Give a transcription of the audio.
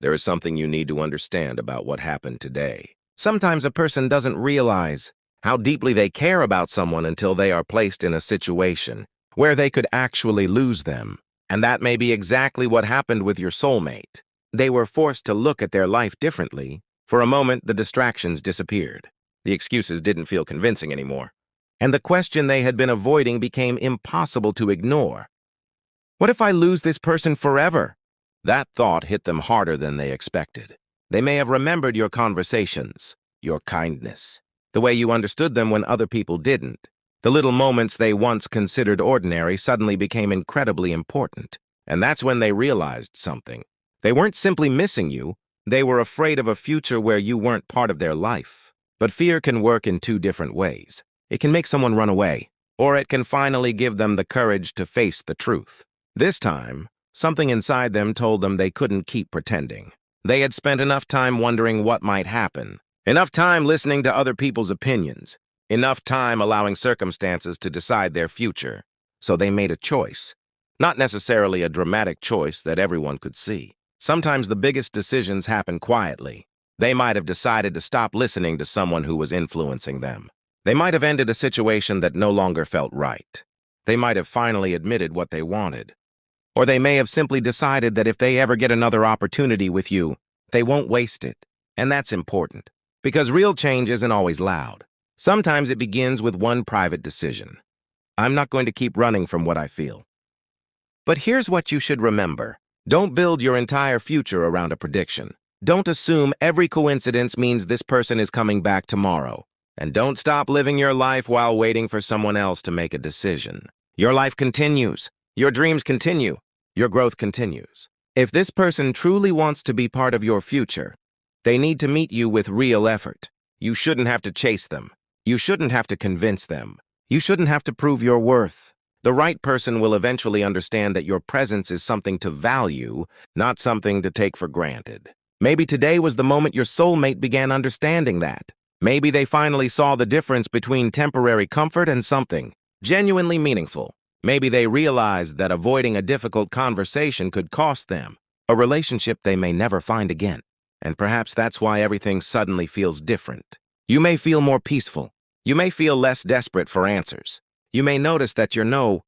there is something you need to understand about what happened today. Sometimes a person doesn't realize how deeply they care about someone until they are placed in a situation where they could actually lose them. And that may be exactly what happened with your soulmate. They were forced to look at their life differently. For a moment, the distractions disappeared. The excuses didn't feel convincing anymore. And the question they had been avoiding became impossible to ignore. What if I lose this person forever? That thought hit them harder than they expected. They may have remembered your conversations, your kindness, the way you understood them when other people didn't. The little moments they once considered ordinary suddenly became incredibly important. And that's when they realized something. They weren't simply missing you, they were afraid of a future where you weren't part of their life. But fear can work in two different ways. It can make someone run away, or it can finally give them the courage to face the truth. This time, something inside them told them they couldn't keep pretending. They had spent enough time wondering what might happen, enough time listening to other people's opinions, enough time allowing circumstances to decide their future. So they made a choice. Not necessarily a dramatic choice that everyone could see. Sometimes the biggest decisions happen quietly. They might have decided to stop listening to someone who was influencing them. They might have ended a situation that no longer felt right. They might have finally admitted what they wanted. Or they may have simply decided that if they ever get another opportunity with you, they won't waste it. And that's important, because real change isn't always loud. Sometimes it begins with one private decision. I'm not going to keep running from what I feel. But here's what you should remember. Don't build your entire future around a prediction. Don't assume every coincidence means this person is coming back tomorrow. And don't stop living your life while waiting for someone else to make a decision. Your life continues. Your dreams continue. Your growth continues. If this person truly wants to be part of your future, they need to meet you with real effort. You shouldn't have to chase them. You shouldn't have to convince them. You shouldn't have to prove your worth. The right person will eventually understand that your presence is something to value, not something to take for granted. Maybe today was the moment your soulmate began understanding that. Maybe they finally saw the difference between temporary comfort and something genuinely meaningful. Maybe they realized that avoiding a difficult conversation could cost them a relationship they may never find again. And perhaps that's why everything suddenly feels different. You may feel more peaceful. You may feel less desperate for answers. You may notice that your no